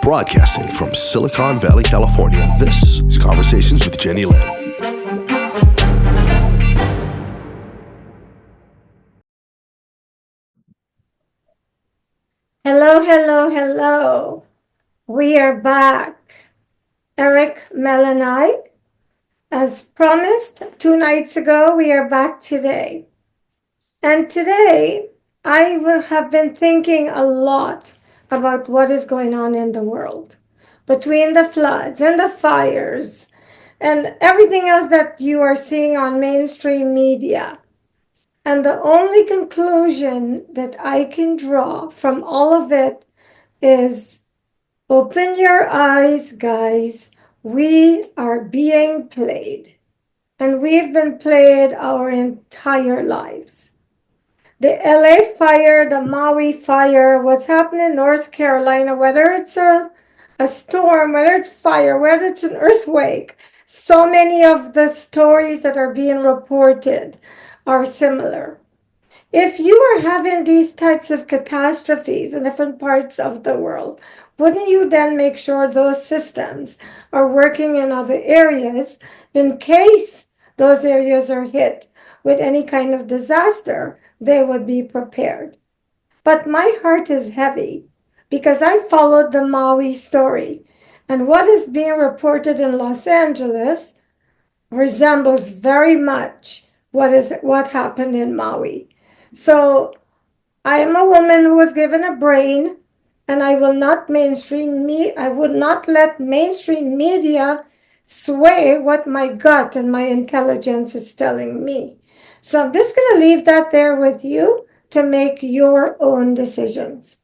Broadcasting from Silicon Valley, California, this is Conversations with Jennylyn. Hello, hello, hello. We are back. Erik, Mel, and I, as promised 2 nights ago, we are back today. And today, have been thinking a lot about what is going on in the world between the floods and the fires and everything else that you are seeing on mainstream media. And the only conclusion that I can draw from all of it is open your eyes, guys. We are being played. And we've been played our entire lives. The LA fire, the Maui fire, what's happening in North Carolina, whether it's a storm, whether it's fire, whether it's an earthquake, so many of the stories that are being reported are similar. If you are having these types of catastrophes in different parts of the world, wouldn't you then make sure those systems are working in other areas in case those areas are hit with any kind of disaster? They would be prepared. But my heart is heavy because I followed the Maui story, and what is being reported in Los Angeles resembles very much what happened in Maui. So I am a woman who was given a brain, and I will not I would not let mainstream media sway what my gut and my intelligence is telling me. So I'm just going to leave that there with you to make your own decisions.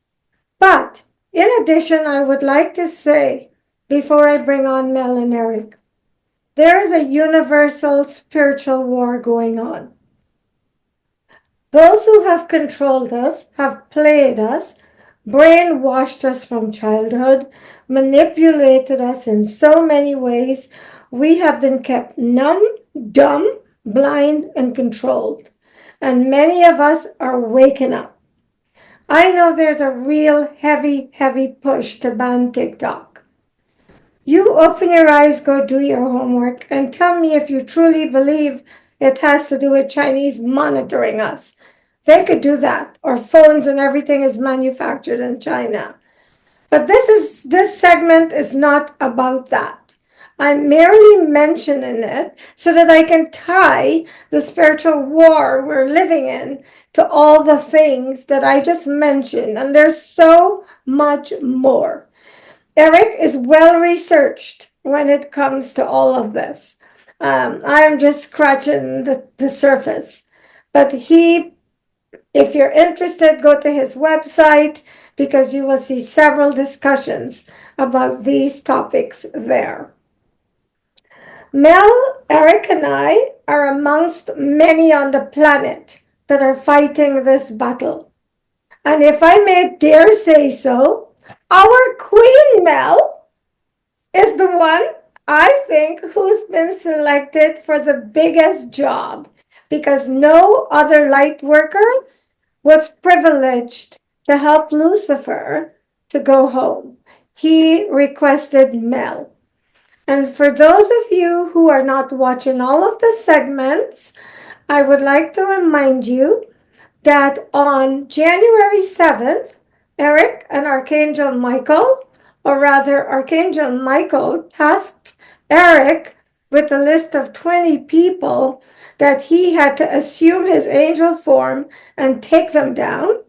But in addition, I would like to say, before I bring on Mel and Erik, there is a universal spiritual war going on. Those who have controlled us, have played us, brainwashed us from childhood, manipulated us in so many ways. We have been kept numb, dumb, blind, and controlled. And many of us are waking up. I know there's a real heavy, heavy push to ban TikTok. You open your eyes, go do your homework, and tell me if you truly believe it has to do with Chinese monitoring us. They could do that, or phones and everything is manufactured in China. But this segment is not about that. I'm merely mentioning it so that I can tie the spiritual war we're living in to all the things that I just mentioned. And there's so much more. Erik is well researched when it comes to all of this. I'm just scratching the surface. But if you're interested, go to his website because you will see several discussions about these topics there. Mel, Erik, and I are amongst many on the planet that are fighting this battle. And if I may dare say so, our Queen Mel is the one, I think, who's been selected for the biggest job because no other light worker was privileged to help Lucifer to go home. He requested Mel. And for those of you who are not watching all of the segments, I would like to remind you that on January 7th, Erik and Archangel Michael, or rather Archangel Michael, tasked Erik with a list of 20 people that he had to assume his angel form and take them down.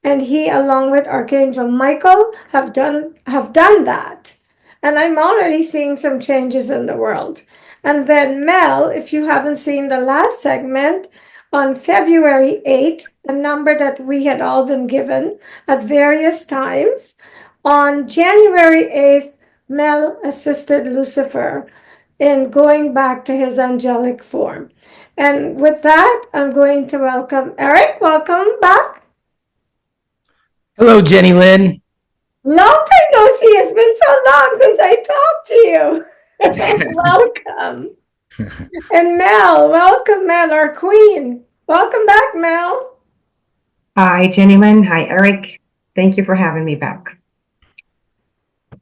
And he, along with Archangel Michael, have done that. And I'm already seeing some changes in the world. And then Mel, if you haven't seen the last segment, on February 8th, a number that we had all been given at various times, on January 8th, Mel assisted Lucifer in going back to his angelic form. And with that, I'm going to welcome Erik. Welcome back. Hello, Jennylyn. Long time no see. It's been so long since I talked to you. Welcome. And Mel, welcome, Mel, our queen. Welcome back, Mel. Hi, Jennylyn. Hi, Erik. Thank you for having me back.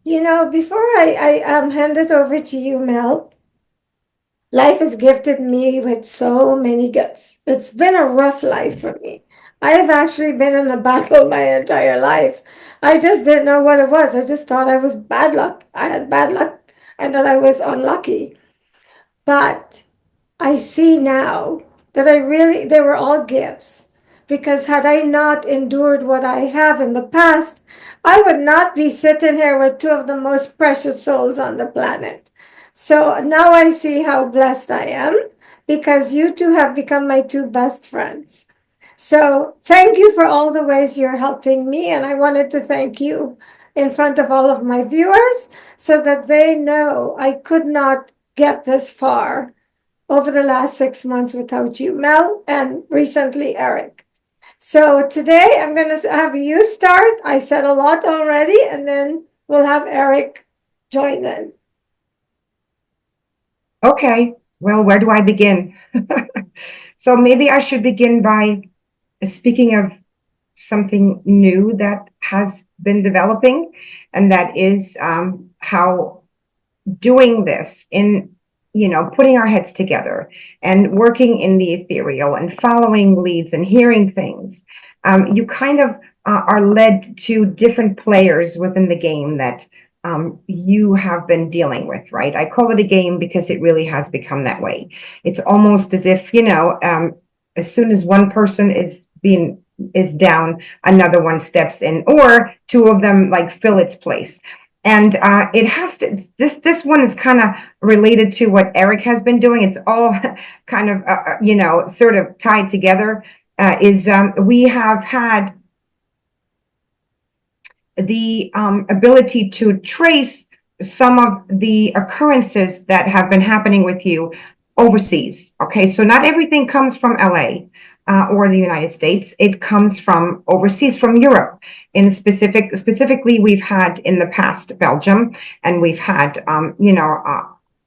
Before I hand it over to you, Mel, life has gifted me with so many gifts. It's been a rough life for me. I have actually been in a battle my entire life. I just didn't know what it was. I just thought I was bad luck. I had bad luck and that I was unlucky. But I see now that they were all gifts. Because had I not endured what I have in the past, I would not be sitting here with two of the most precious souls on the planet. So now I see how blessed I am because you two have become my two best friends. So thank you for all the ways you're helping me. And I wanted to thank you in front of all of my viewers so that they know I could not get this far over the last 6 months without you, Mel, and recently Erik. So today I'm going to have you start. I said a lot already, and then we'll have Erik join in. Okay, well, where do I begin? So maybe I should begin by speaking of something new that has been developing, and that is how doing this in, putting our heads together and working in the ethereal and following leads and hearing things, you kind of are led to different players within the game that you have been dealing with, right? I call it a game because it really has become that way. It's almost as if, as soon as one person is down, another one steps in, or two of them like fill its place. And it has to, this one is kind of related to what Erik has been doing. It's all kind of, sort of tied together, we have had the ability to trace some of the occurrences that have been happening with you overseas. Okay, so not everything comes from LA or the United States. It comes from overseas, from Europe. Specifically, we've had in the past Belgium, and we've had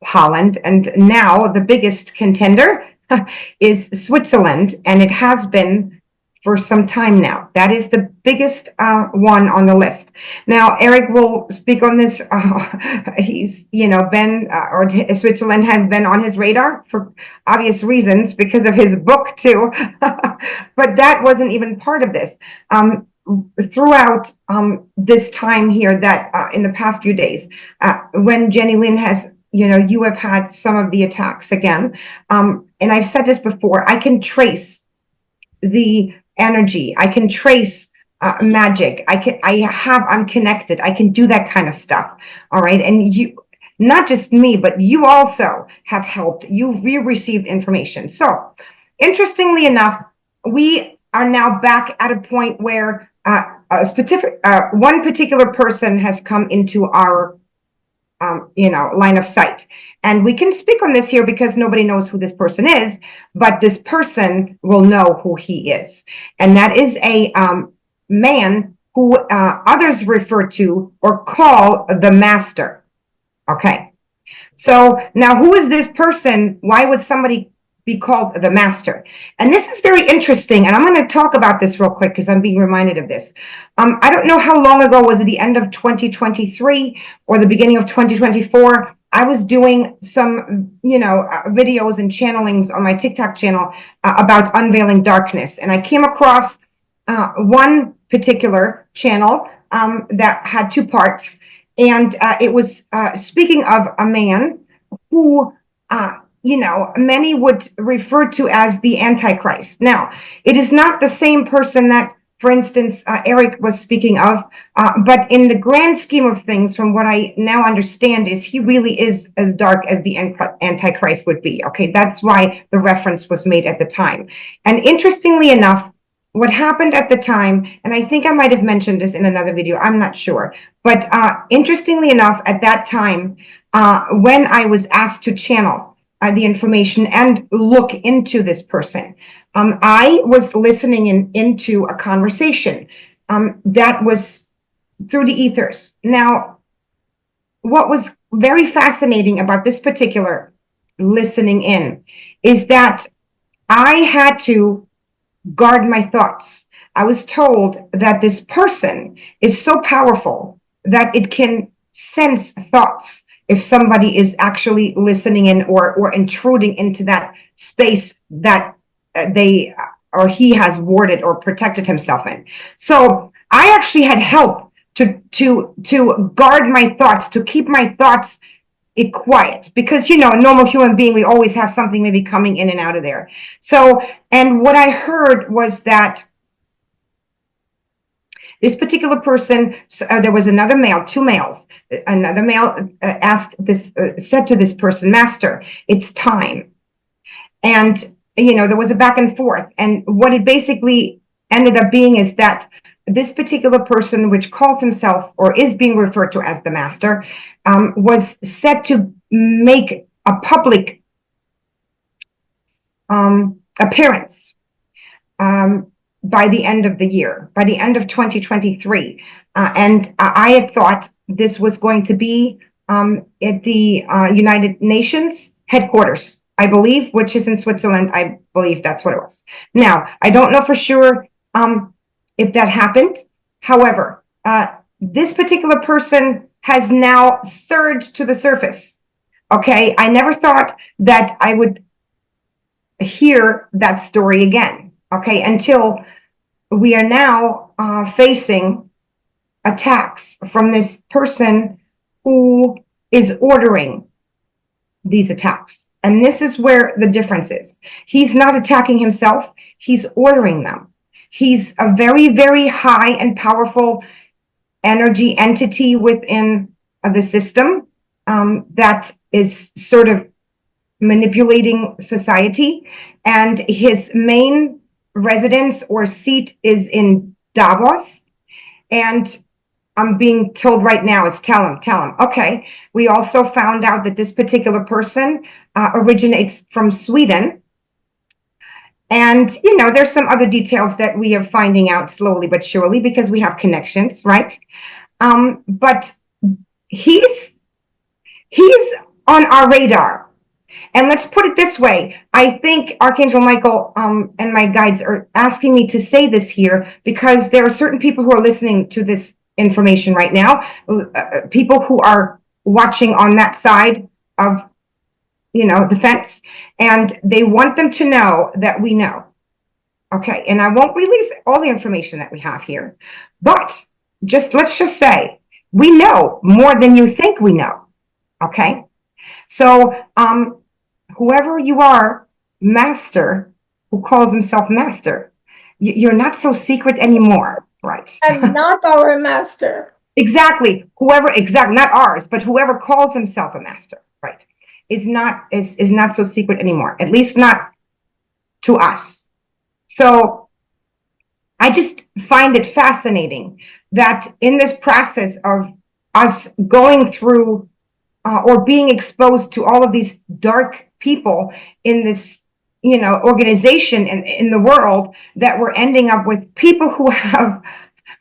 Holland, and now the biggest contender is Switzerland, and it has been for some time now. That is the biggest one on the list. Now, Erik will speak on this. He's, or Switzerland has been on his radar for obvious reasons because of his book too. But that wasn't even part of this. Throughout this time here, that in the past few days, when Jennylyn has, you have had some of the attacks again. And I've said this before, I can trace the energy. I can trace magic. I'm connected. I can do that kind of stuff. All right. And you, not just me, but you also have helped. We received information. So interestingly enough, we are now back at a point where one particular person has come into our line of sight. And we can speak on this here because nobody knows who this person is, but this person will know who he is. And that is a man who others refer to or call the master. Okay. So now who is this person? Why would somebody be called the master? And this is very interesting. And I'm going to talk about this real quick because I'm being reminded of this. I don't know how long ago, was it the end of 2023 or the beginning of 2024? I was doing some, videos and channelings on my TikTok channel about unveiling darkness. And I came across one particular channel that had two parts. And it was speaking of a man who, many would refer to as the Antichrist. Now, it is not the same person that, for instance, Erik was speaking of, but in the grand scheme of things, from what I now understand, is he really is as dark as the Antichrist would be. Okay, that's why the reference was made at the time. And interestingly enough, what happened at the time, and I think I might have mentioned this in another video, I'm not sure, but interestingly enough, at that time, when I was asked to channel the information and look into this person, I was listening into a conversation that was through the ethers. Now, what was very fascinating about this particular listening in is that I had to guard my thoughts. I was told that this person is so powerful that it can sense thoughts if somebody is actually listening in or intruding into that space that they or he has warded or protected himself in. So I actually had help to guard my thoughts, to keep my thoughts quiet, because, you know, a normal human being, we always have something maybe coming in and out of there. So, and what I heard was that this particular person, there was another male, two males, another male said to this person, Master, it's time. And, you know, there was a back and forth. And what it basically ended up being is that this particular person, which calls himself or is being referred to as the Master, was set to make a public appearance by the end of the year, by the end of 2023. And I had thought this was going to be at the United Nations headquarters, I believe, which is in Switzerland. I believe that's what it was. Now, I don't know for sure if that happened. However, this particular person has now surged to the surface. Okay, I never thought that I would hear that story again. Okay, until we are now facing attacks from this person who is ordering these attacks. And this is where the difference is. He's not attacking himself, he's ordering them. He's a very, very high and powerful energy entity within the system that is sort of manipulating society. And his main residence or seat is in Davos. And I'm being told right now is tell him. Okay. We also found out that this particular person originates from Sweden. And, you know, there's some other details that we are finding out slowly but surely because we have connections, right? But he's on our radar. And let's put it this way. I think Archangel Michael and my guides are asking me to say this here because there are certain people who are listening to this information right now, people who are watching on that side of, you know, the fence, and they want them to know that we know. Okay, and I won't release all the information that we have here, but let's just say we know more than you think we know. Okay, so whoever you are, Master, who calls himself Master, you're not so secret anymore, right? And not our Master. Exactly. Not ours, but whoever calls himself a Master, right, is not so secret anymore, at least not to us. So I just find it fascinating that in this process of us going through or being exposed to all of these dark people in this, you know, organization and in the world, that we're ending up with people who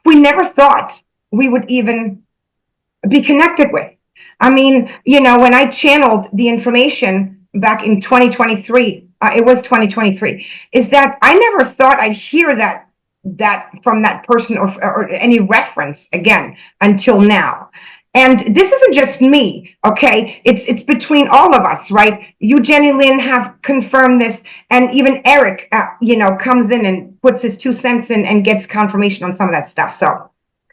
we never thought we would even be connected with. I mean, you know, when I channeled the information back in 2023, it was 2023, is that I never thought I'd hear that from that person or any reference again until now. And this isn't just me, okay? It's between all of us, right? You, Jennylyn, have confirmed this, and even Erik, you know, comes in and puts his 2 cents in and gets confirmation on some of that stuff. So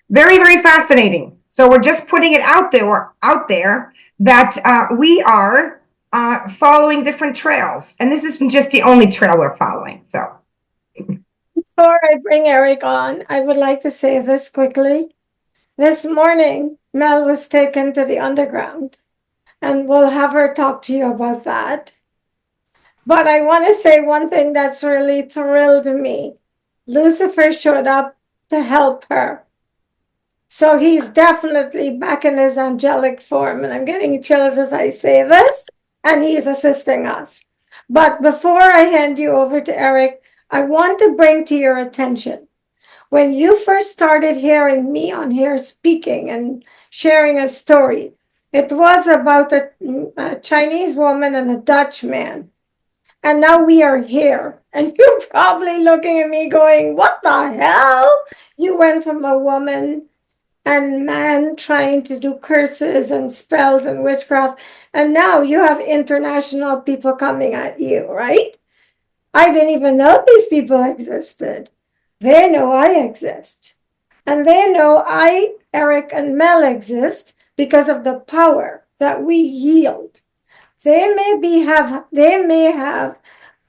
very, very fascinating. So we're just putting it out there that we are following different trails, and this isn't just the only trail we're following. So Before I bring Erik on, I would like to say this quickly. This morning, Mel was taken to the underground, and we'll have her talk to you about that. But I want to say one thing that's really thrilled me. Lucifer showed up to help her. So he's definitely back in his angelic form, and I'm getting chills as I say this, and he's assisting us. But before I hand you over to Erik, I want to bring to your attention, when you first started hearing me on here speaking and sharing a story, it was about a Chinese woman and a Dutch man. And now we are here. And you're probably looking at me going, what the hell? You went from a woman and man trying to do curses and spells and witchcraft. And now you have international people coming at you, right? I didn't even know these people existed. They know I exist. And they know I, Erik, and Mel exist because of the power that we yield. They may have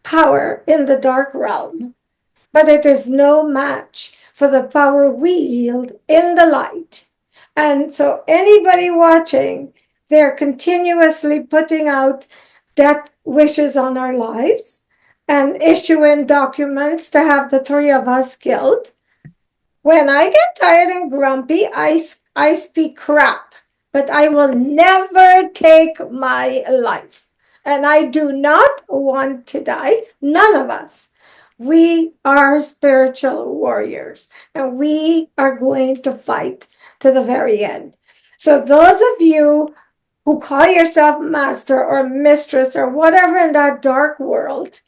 power in the dark realm, but it is no match for the power we yield in the light. And so anybody watching, they're continuously putting out death wishes on our lives and issuing documents to have the three of us killed. When I get tired and grumpy, I speak crap, but I will never take my life. And I do not want to die. None of us. We are spiritual warriors, and we are going to fight to the very end. So those of you who call yourself master or mistress or whatever in that dark world,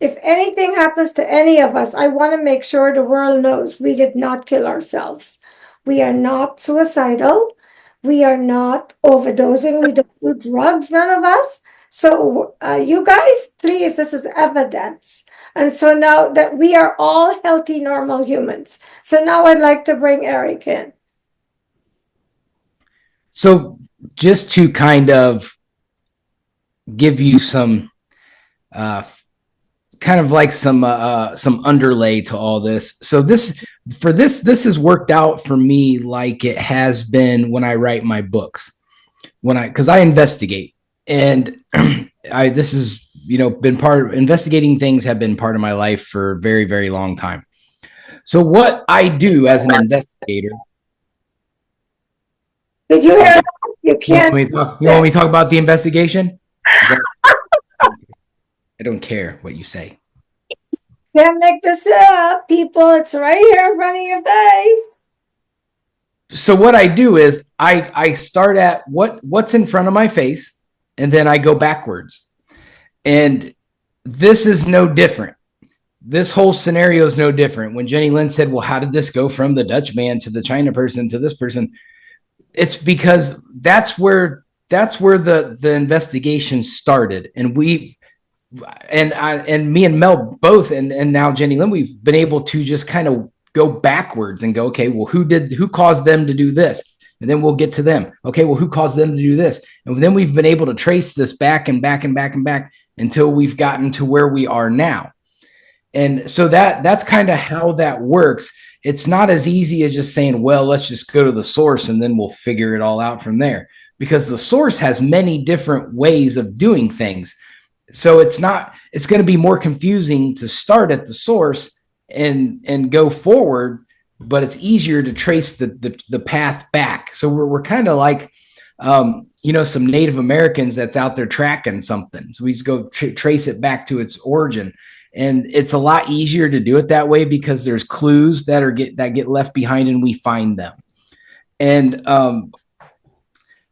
if anything happens to any of us, I want to make sure the world knows we did not kill ourselves. We are not suicidal. We are not overdosing. We don't do drugs, none of us. So you guys, please, this is evidence. And so now that we are all healthy, normal humans. So now I'd like to bring Erik in. So just to kind of give you some kind of like some underlay to all this. So this has worked out for me like it has been when I write my books, because I investigate, and this is, been part of investigating things, have been part of my life for a very, very long time. So what I do as an investigator. Did you hear that? You can't. You want me to talk about the investigation? I don't care what you say. Can't make this up, people. It's right here in front of your face. So what I do is I start at what's in front of my face, and then I go backwards. And this is no different. This whole scenario is no different. When Jennylyn said, well, how did this go from the Dutch man to the China person to this person? It's because that's where the investigation started. And me and Mel both, and now Jennylyn, we've been able to just kind of go backwards and go, okay, well, who caused them to do this? And then we'll get to them. Okay, well, who caused them to do this? And then we've been able to trace this back and back and back and back until we've gotten to where we are now. And so that's kind of how that works. It's not as easy as just saying, well, let's just go to the source and then we'll figure it all out from there, because the source has many different ways of doing things. So it's going to be more confusing to start at the source and go forward, but it's easier to trace the path back. So we're kind of like, some Native Americans that's out there tracking something. So we just go trace it back to its origin. And it's a lot easier to do it that way because there's clues that get left behind and we find them. And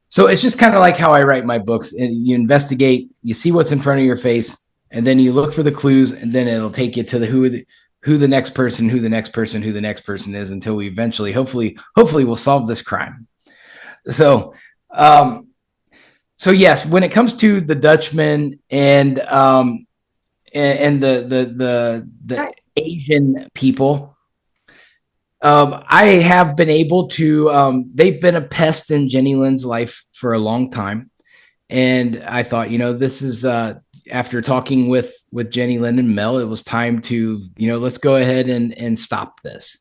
so it's just kind of like how I write my books. And you investigate, you see what's in front of your face, and then you look for the clues, and then it'll take you to who the next person is, until we eventually, hopefully we'll solve this crime. So, yes, when it comes to the Dutchman and the Asian people, I have been able to, they've been a pest in Jennylyn's life for a long time. And I thought, this is, after talking with Jennylyn and Mel, it was time to, let's go ahead and stop this.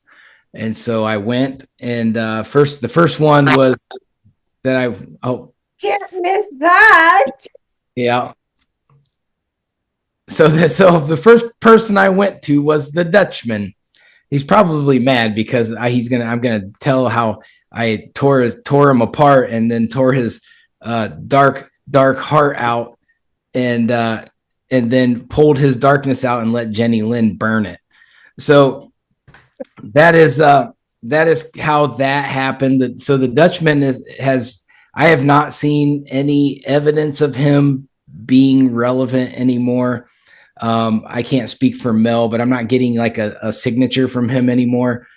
And so I went, and the first one was that can't miss that. Yeah. So the first person I went to was the Dutchman. He's probably mad because I'm gonna tell how I tore him apart and then tore his dark heart out, and then pulled his darkness out and let Jennylyn burn it. So that is how that happened. So the Dutchman I have not seen any evidence of him being relevant anymore. I can't speak for Mel, but I'm not getting like a signature from him anymore.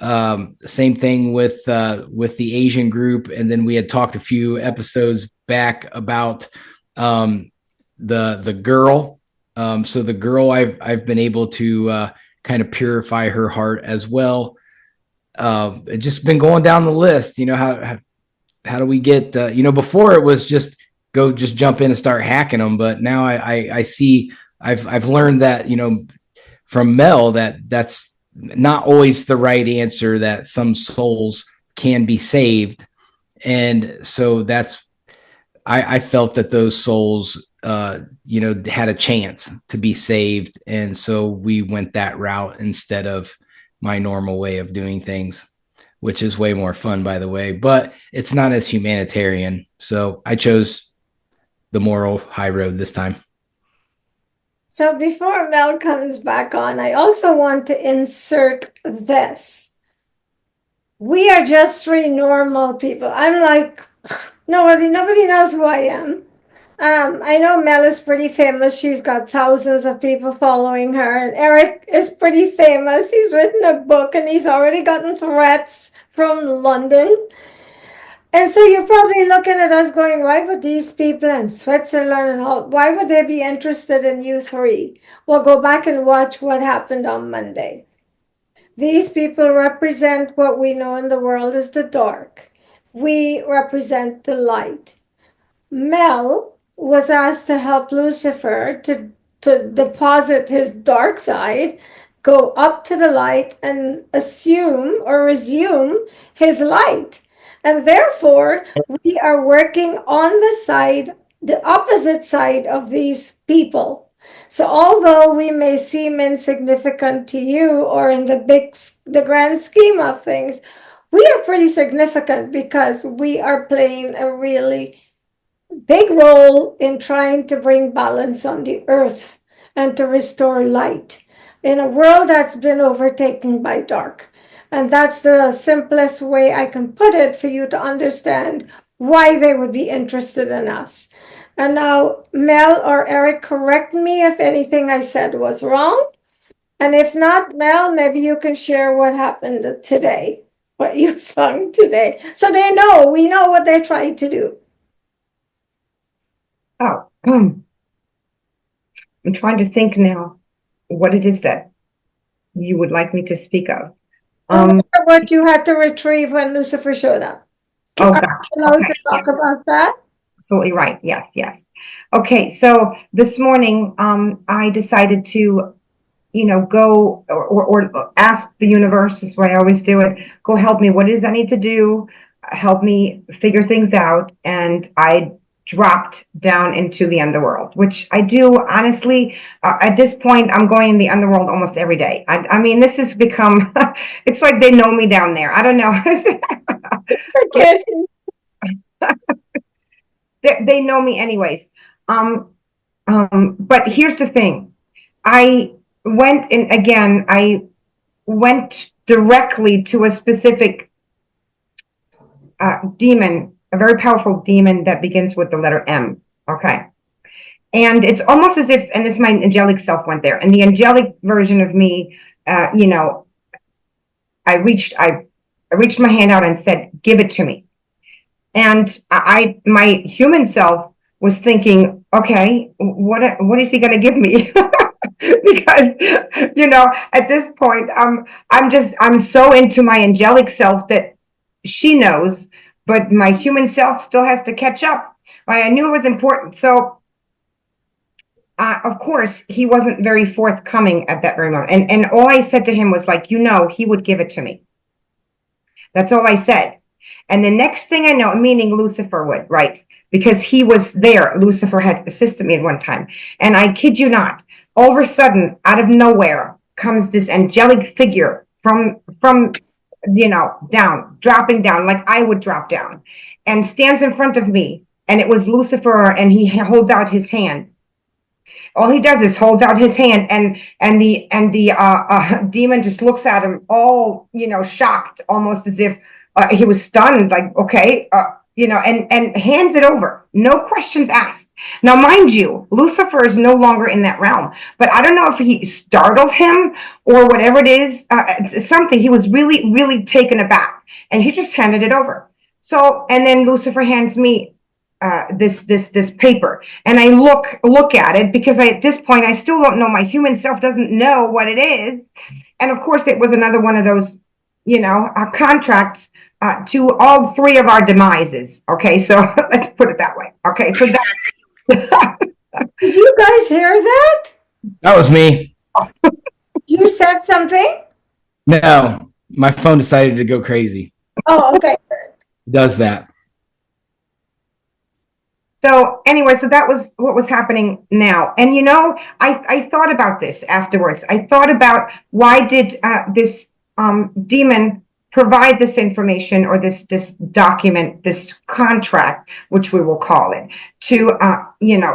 Same thing with the Asian group. And then we had talked a few episodes back about the girl. So the girl, I've been able to kind of purify her heart as well. Just been going down the list. How do we get? Before it was just jump in and start hacking them, but now I see I've learned that from Mel that's not always the right answer, that some souls can be saved. And so I felt that those souls, had a chance to be saved. And so we went that route instead of my normal way of doing things, which is way more fun, by the way, but it's not as humanitarian. So I chose the moral high road this time. So before Mel comes back on, I also want to insert this. We are just three normal people. I'm like, nobody knows who I am. I know Mel is pretty famous. She's got thousands of people following her. And Erik is pretty famous. He's written a book and he's already gotten threats from London. And so you're probably looking at us going, why would these people in Switzerland and all, why would they be interested in you three? Well, go back and watch what happened on Monday. These people represent what we know in the world as the dark. We represent the light. Mel was asked to help Lucifer to deposit his dark side, go up to the light and assume or resume his light. And therefore, we are working on the opposite side of these people. So although we may seem insignificant to you or in the grand scheme of things, we are pretty significant because we are playing a really big role in trying to bring balance on the earth and to restore light in a world that's been overtaken by dark. And that's the simplest way I can put it for you to understand why they would be interested in us. And now, Mel or Erik, correct me if anything I said was wrong. And if not, Mel, maybe you can share what happened today, what you found today. So we know what they're trying to do. Oh, I'm trying to think now what it is that you would like me to speak of. What you had to retrieve when Lucifer showed up. Oh, gotcha. Okay. Talk about that. Absolutely right. Yes. Okay, so this morning, I decided to, go or ask the universe, this way I always do it, go help me. What it is I need to do? Help me figure things out. And I dropped down into the underworld, which I do honestly. At this point, I'm going in the underworld almost every day. I mean, this has become, it's like they know me down there. I don't know. They know me anyways. But here's the thing. I went directly to a specific demon, a very powerful demon that begins with the letter M. Okay. And it's almost as if, and this my angelic self went there, and the angelic version of me, I reached my hand out and said, give it to me. And my human self was thinking, okay, what is he going to give me? Because, at this point, I'm so into my angelic self that she knows, but my human self still has to catch up. I knew it was important. So, of course, he wasn't very forthcoming at that very moment. And all I said to him was like, he would give it to me. That's all I said. And the next thing I know, meaning Lucifer would, right? Because he was there. Lucifer had assisted me at one time. And I kid you not, all of a sudden, out of nowhere, comes this angelic figure from down, dropping down, like I would drop down, and stands in front of me. And it was Lucifer, and he holds out his hand. All he does is holds out his hand, and the demon just looks at him all, shocked, almost as if he was stunned, like, okay, and hands it over. No questions asked. Now, mind you, Lucifer is no longer in that realm, but I don't know if he startled him or whatever it is, something. He was really, really taken aback, and he just handed it over. So, and then Lucifer hands me this paper, and I look at it because at this point I still don't know. My human self doesn't know what it is, and of course it was another one of those, contracts to all three of our demises. Okay, so let's put it that way. Okay, so that's. Did you guys hear that? That was me. You said something? No, my phone decided to go crazy. Oh, okay. It does that. So anyway, so that was what was happening now. And I thought about this afterwards. I thought about why did this demon provide this information or this document, this contract, which we will call it, to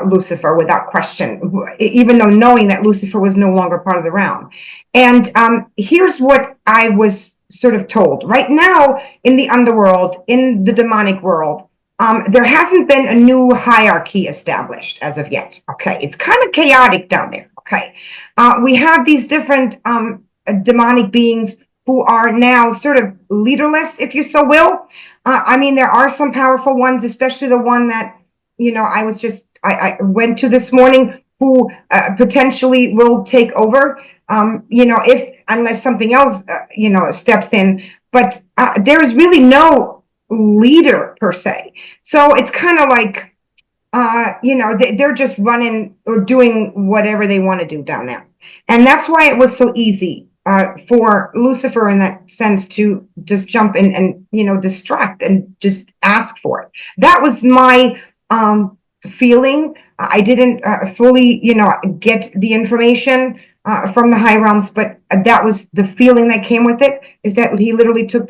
Lucifer without question, even though knowing that Lucifer was no longer part of the realm. And here's what I was sort of told. Right now in the underworld, in the demonic world, there hasn't been a new hierarchy established as of yet. Okay, it's kind of chaotic down there. Okay, we have these different demonic beings who are now sort of leaderless, if you so will. I mean, there are some powerful ones, especially the one that I went to this morning, who potentially will take over. If unless something else steps in, but there is really no leader per se. So it's kind of like, they're just running or doing whatever they want to do down there. And that's why it was so easy for Lucifer in that sense to just jump in and, distract and just ask for it. That was my feeling. I didn't fully, get the information from the high realms, but that was the feeling that came with it, is that he literally took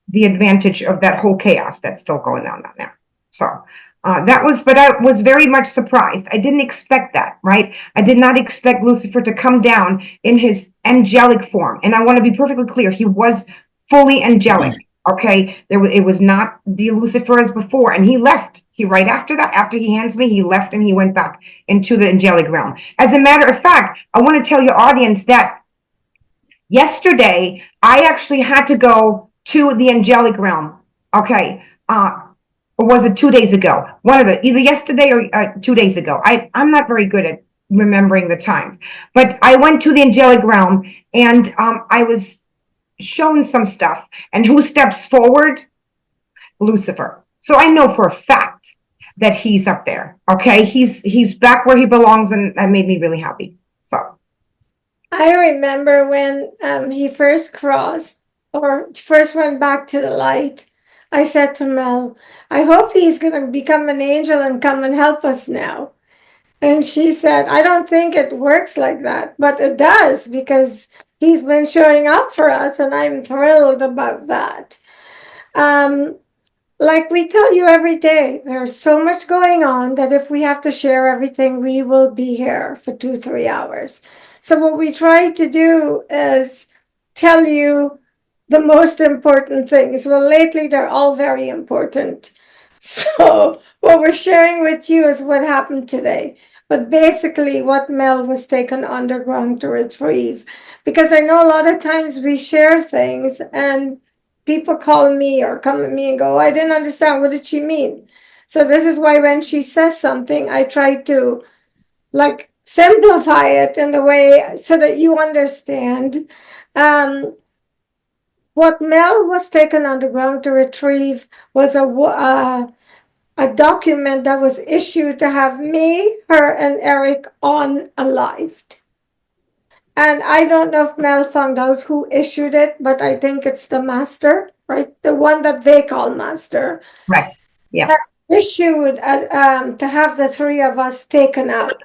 the advantage of that whole chaos that's still going on down there. So but I was very much surprised. I didn't expect that, right? I did not expect Lucifer to come down in his angelic form. And I want to be perfectly clear, he was fully angelic, okay? It was not the Lucifer as before, and he left. Right after that, after he hands me, he left and he went back into the angelic realm. As a matter of fact, I want to tell your audience that yesterday, I actually had to go to the angelic realm. Okay. Or was it 2 days ago? One of it, either yesterday or 2 days ago. I'm not very good at remembering the times, but I went to the angelic realm and I was shown some stuff. And who steps forward? Lucifer. So I know for a fact that he's up there. Okay. He's back where he belongs, and that made me really happy. So I remember when he first crossed or first went back to the light, I said to Mel, I hope he's going to become an angel and come and help us now. And she said, I don't think it works like that, but it does, because he's been showing up for us, and I'm thrilled about that. Like we tell you every day, there's so much going on that if we have to share everything, we will be here for 2-3 hours. So what we try to do is tell you the most important things. Well, lately they're all very important. So what we're sharing with you is what happened today. But basically what Mel was taken underground to retrieve. Because I know a lot of times we share things and people call me or come at me and go, I didn't understand. What did she mean? So this is why when she says something, I try to simplify it in the way so that you understand. What Mel was taken underground to retrieve was a document that was issued to have me, her, and Erik unalived. And I don't know if Mel found out who issued it, but I think it's the master, right? The one that they call master. right. Yes. That issued to have the three of us taken out.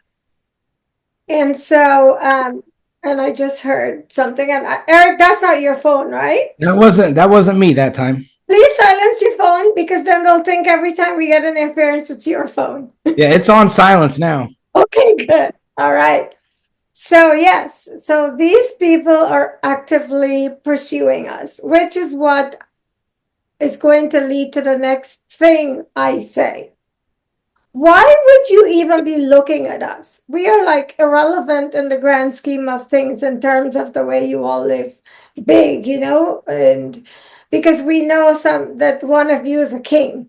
And so, and I just heard something. And Erik, that's not your phone, right? That wasn't me that time. Please silence your phone, because then they'll think every time we get an interference, it's your phone. Yeah, it's on silence now. Okay, good. All right. So yes, so these people are actively pursuing us, which is what is going to lead to the next thing I say. Why would you even be looking at us? We are like irrelevant in the grand scheme of things in terms of the way you all live big, you know, and because we know that one of you is a king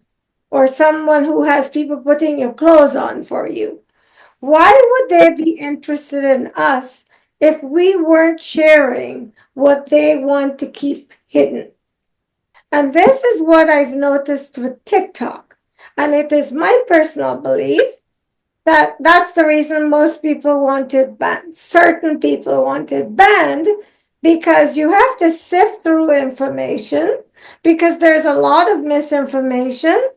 or someone who has people putting your clothes on for you. Why would they be interested in us if we weren't sharing what they want to keep hidden? And this is what I've noticed with TikTok. And it is my personal belief that that's the reason most people want it banned. Certain people want it banned because you have to sift through information because there's a lot of misinformation,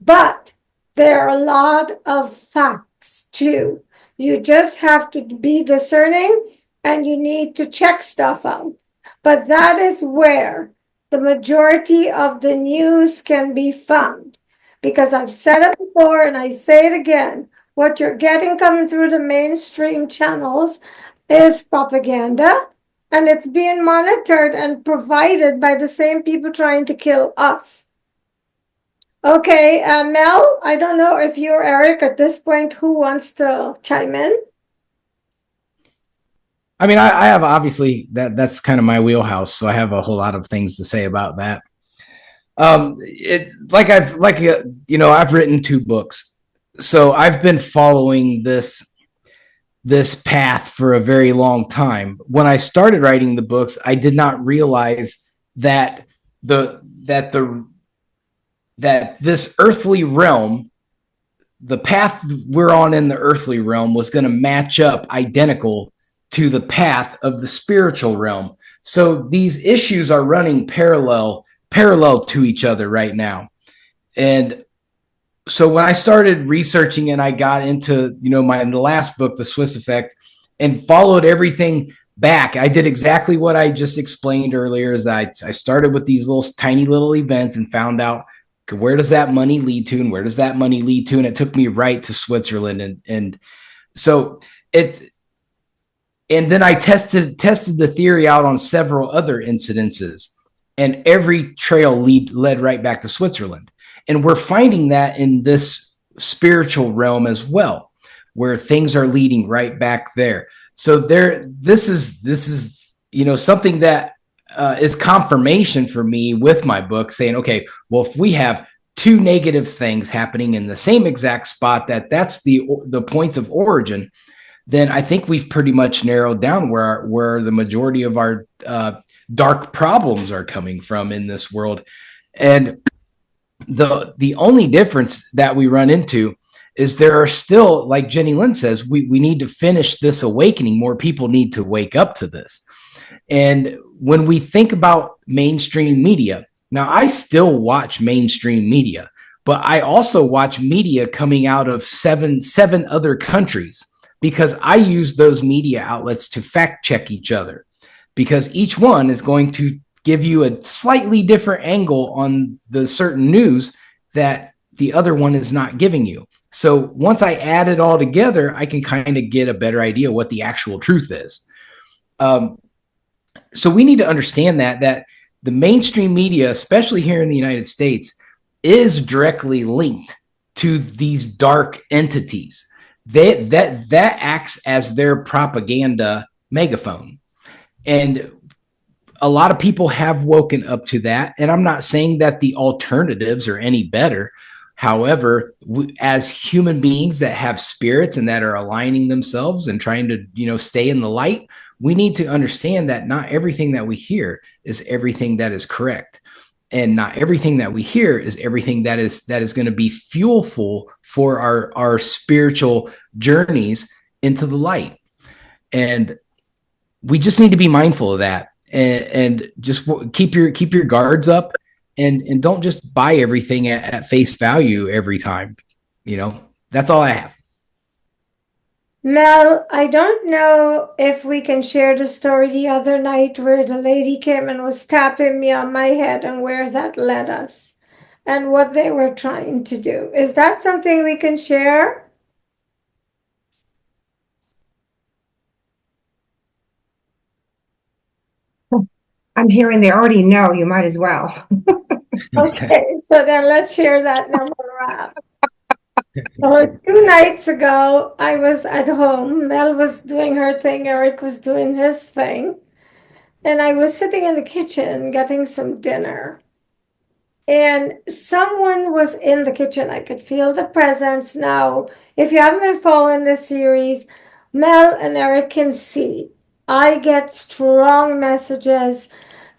but there are a lot of facts too. You just have to be discerning and you need to check stuff out. But that is where the majority of the news can be found. Because I've said it before and I say it again, what you're getting coming through the mainstream channels is propaganda, and it's being monitored and provided by the same people trying to kill us. Okay, Mel, I don't know if you or Eric at this point, who wants to chime in? I mean, I have obviously that's kind of my wheelhouse, so I have a whole lot of things to say about that. It's like I've written 2 books, so I've been following this path for a very long time. When I started writing the books, I did not realize that this earthly realm, the path we're on in the earthly realm, was going to match up identical to the path of the spiritual realm. So these issues are running parallel to each other right now. And so when I started researching and I got into, the last book, The Swiss Effect, and followed everything back, I did exactly what I just explained earlier. Is I started with these tiny little events and found out, where does that money lead to, and where does that money lead to? And it took me right to Switzerland. And so and then I tested the theory out on several other incidences, and every trail led right back to Switzerland. And we're finding that in this spiritual realm as well, where things are leading right back there. So this is something that is confirmation for me with my book, saying, okay, well, if we have 2 negative things happening in the same exact spot, that's the points of origin, then I think we've pretty much narrowed down where the majority of our dark problems are coming from in this world. And the only difference that we run into is there are still, like Jennylyn says, we need to finish this awakening. More people need to wake up to this. And when we think about mainstream media, now I still watch mainstream media, but I also watch media coming out of seven other countries, because I use those media outlets to fact check each other, because each one is going to give you a slightly different angle on the certain news that the other one is not giving you. So once I add it all together, I can kind of get a better idea what the actual truth is. So we need to understand that the mainstream media, especially here in the United States, is directly linked to these dark entities. That acts as their propaganda megaphone. And a lot of people have woken up to that. And I'm not saying that the alternatives are any better. However, as human beings that have spirits and that are aligning themselves and trying to, stay in the light, we need to understand that not everything that we hear is everything that is correct. And not everything that we hear is everything that is going to be fuelful for our spiritual journeys into the light. And we just need to be mindful of that, and just keep your guards up, and don't just buy everything at face value every time. That's all I have. Mel, I don't know if we can share the story the other night where the lady came and was tapping me on my head and where that led us and what they were trying to do. Is that something we can share? I'm hearing they already know. You might as well. Okay, so then let's share that number wrap. So 2 nights ago, I was at home. Mel was doing her thing, Erik was doing his thing. And I was sitting in the kitchen getting some dinner. And someone was in the kitchen. I could feel the presence. Now, if you haven't been following this series, Mel and Erik can see. I get strong messages.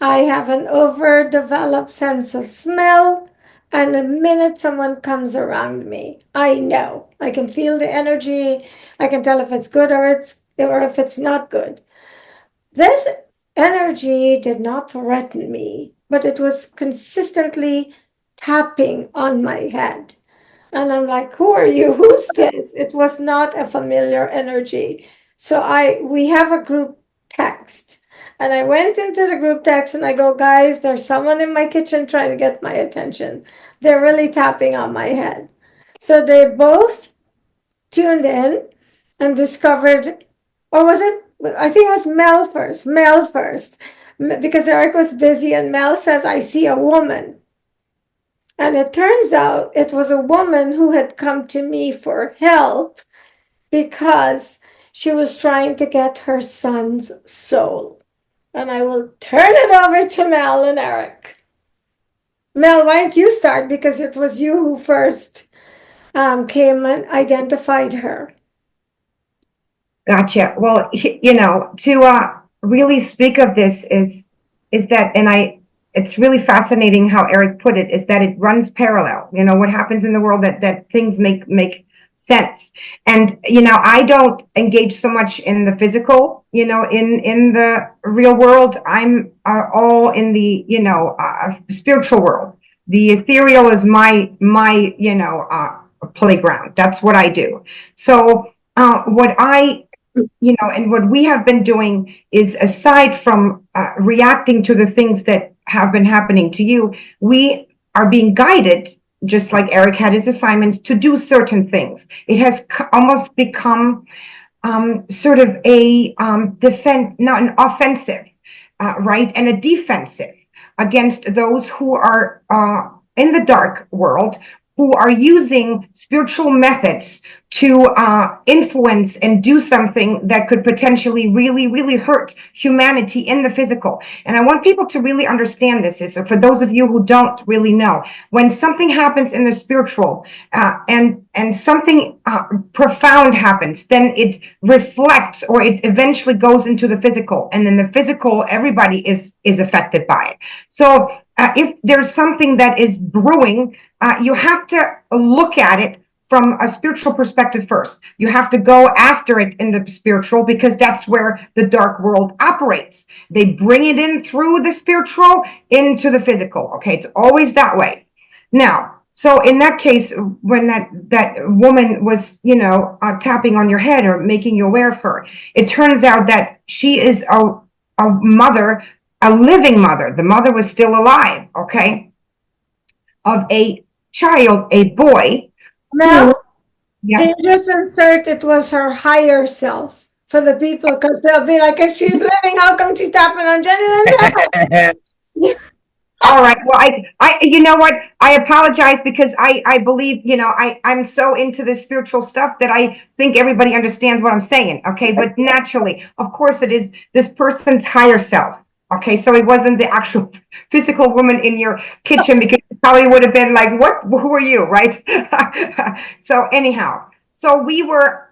I have an overdeveloped sense of smell. And the minute someone comes around me, I know. I can feel the energy. I can tell if it's good or if it's not good. This energy did not threaten me, but it was consistently tapping on my head. And I'm like, who are you? Who's this? It was not a familiar energy. So we have a group text. And I went into the group text and I go, guys, there's someone in my kitchen trying to get my attention. They're really tapping on my head. So they both tuned in and discovered, or was it? I think it was Mel first. Mel first, because Erik was busy, and Mel says, "I see a woman." And it turns out it was a woman who had come to me for help because she was trying to get her son's soul. And I will turn it over to Mel and Erik. Mel, why don't you start? Because it was you who first came and identified her. Gotcha. Well, to really speak of this is that, and it's really fascinating how Erik put it, is that it runs parallel. What happens in the world, that things make sense. And I don't engage so much in the physical. In the real world, I'm all in the spiritual world. The ethereal is my playground. That's what I do. So and what we have been doing is, aside from reacting to the things that have been happening to you, we are being guided, just like Erik had his assignments, to do certain things. It has almost become sort of a not an offensive, right, and a defensive against those who are in the dark world, who are using spiritual methods to influence and do something that could potentially really, really hurt humanity in the physical. And I want people to really understand this. So for those of you who don't really know, when something happens in the spiritual and something profound happens, then it reflects, or it eventually goes into the physical. And in the physical, everybody is affected by it. So if there's something that is brewing, you have to look at it from a spiritual perspective first. You have to go after it in the spiritual, because that's where the dark world operates. They bring it in through the spiritual into the physical. Okay, it's always that way. Now, so in that case, when that woman was, tapping on your head or making you aware of her, it turns out that she is a mother, a living mother. The mother was still alive, okay, of a child, a boy. Mel, Yeah. can you just insert it was her higher self for the people, because they'll be like, if she's living, how come she's tapping on Jennylyn's head? All right. Well, I, you know what? I apologize, because I believe, I'm so into this spiritual stuff that I think everybody understands what I'm saying. Okay. But naturally, of course, it is this person's higher self. Okay. So it wasn't the actual physical woman in your kitchen, because it probably would have been like, who are you? Right. So anyhow, so we were,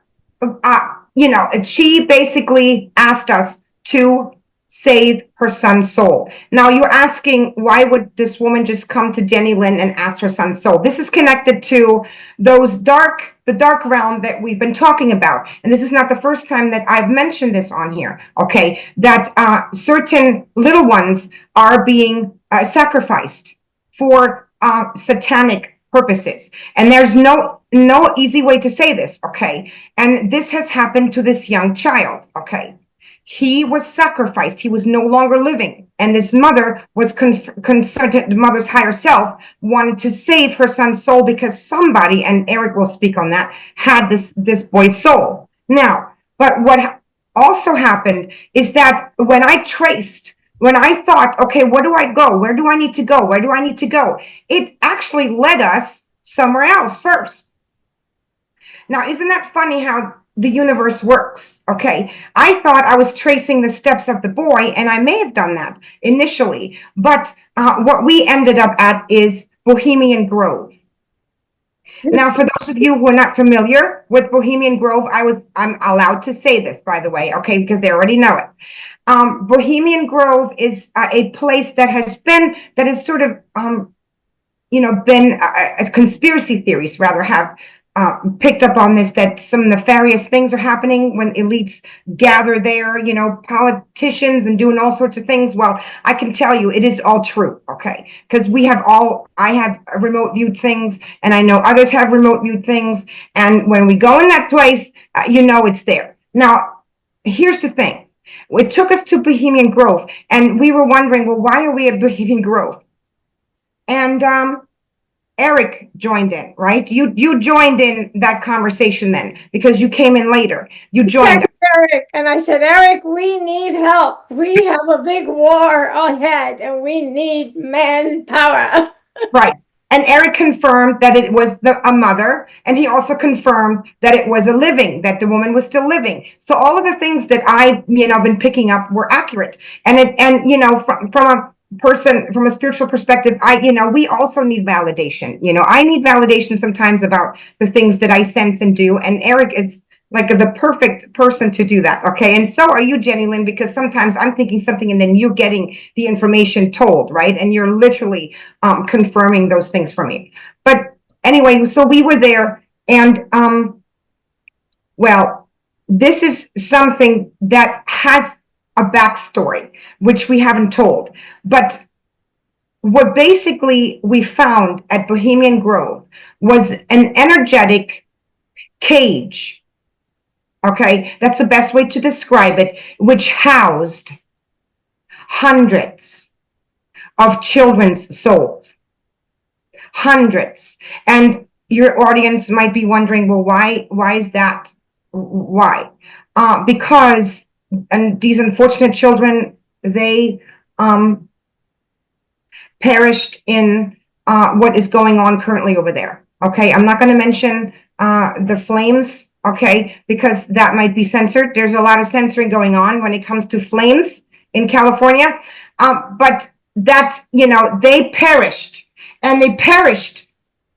she basically asked us to save her son's soul. Now you're asking, why would this woman just come to Jennylyn and ask her son's soul? This is connected to the dark realm that we've been talking about. And this is not the first time that I've mentioned this on here, okay? That certain little ones are being sacrificed for satanic purposes. And there's no easy way to say this, okay? And this has happened to this young child, okay? He was sacrificed. He was no longer living. And this mother was concerned, the mother's higher self wanted to save her son's soul, because somebody, and Erik will speak on that, had this boy's soul. Now, but what also happened is that when I traced when I thought, okay, where do I go? Where do I need to go? Where do I need to go? It actually led us somewhere else first. Now, isn't that funny how the universe works? Okay. I thought I was tracing the steps of the boy, and I may have done that initially, but what we ended up at is Bohemian Grove. Now, for those of you who are not familiar with Bohemian Grove, I'm allowed to say this, by the way, okay, because they already know it. Bohemian Grove is a place that is sort of, been conspiracy theories rather have picked up on this, that some nefarious things are happening when elites gather there, politicians and doing all sorts of things. Well, I can tell you it is all true, okay? Because I have remote viewed things, and I know others have remote viewed things. And when we go in that place, it's there. Now, here's the thing. It took us to Bohemian Grove, and we were wondering, well, why are we at Bohemian Grove? And Erik joined in, right? You joined in that conversation then, because you came in later. You joined us. Erik, and I said, Erik, we need help. We have a big war ahead, and we need manpower. Right. And Erik confirmed that it was a mother, and he also confirmed that it was that the woman was still living. So all of the things that I've been picking up were accurate. And from a spiritual perspective, we also need validation. I need validation sometimes about the things that I sense and do, and Erik is like the perfect person to do that. Okay. And so are you, Jennylyn, because sometimes I'm thinking something and then you're getting the information told, right? And you're literally confirming those things for me. But anyway, so we were there, and this is something that has a backstory, which we haven't told. But what basically we found at Bohemian Grove was an energetic cage. Okay, that's the best way to describe it, which housed hundreds of children's souls. Hundreds. And your audience might be wondering, well, why is that? Why? Because these unfortunate children, they perished in what is going on currently over there. Okay, I'm not going to mention the flames, okay, because that might be censored. There's a lot of censoring going on when it comes to flames in California. But that, they perished, and they perished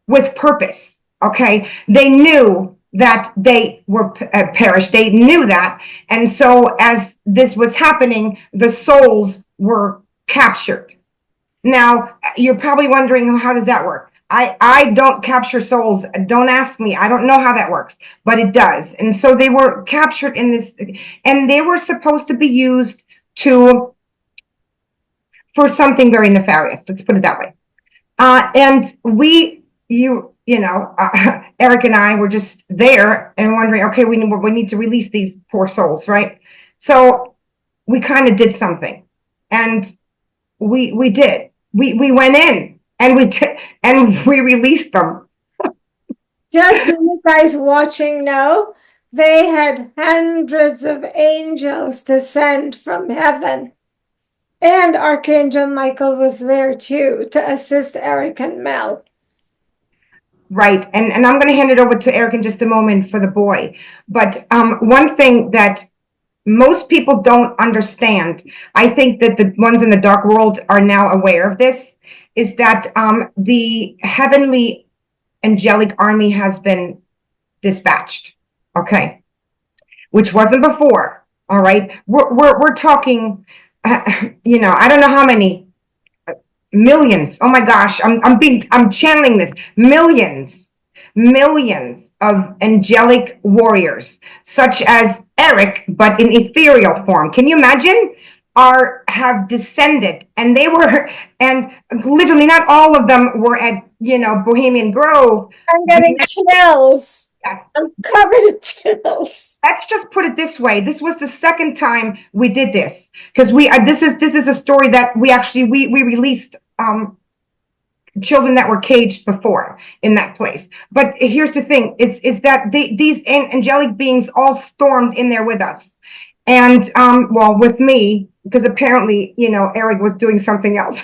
with purpose. Okay, they knew that they were perished. They knew that. And so as this was happening, the souls were captured. Now, you're probably wondering, how does that work? I don't capture souls. Don't ask me. I don't know how that works, but it does. And so they were captured in this, and they were supposed to be used for something very nefarious. Let's put it that way. And Erik and I were just there and wondering, okay, we need to release these poor souls, right? So we kind of did something, and we did. We went in and we released them. Just so you guys watching know, they had hundreds of angels descend from heaven. And Archangel Michael was there too to assist Erik and Mel. Right. And I'm going to hand it over to Erik in just a moment for the boy. But one thing that most people don't understand, I think that the ones in the dark world are now aware of this, is that the heavenly angelic army has been dispatched. Okay. Which wasn't before. All right. We're talking, I don't know how many millions. Oh my gosh. I'm channeling this. Millions of angelic warriors, such as Erik, but in ethereal form. Can you imagine? Have descended, and literally not all of them were at, Bohemian Grove. I'm getting chills. I'm covered in chills. Let's just put it this way. This was the second time we did this, because this is a story that we released children that were caged before in that place. But here's the thing, is that these angelic beings all stormed in there with us. And well, with me, because apparently, Erik was doing something else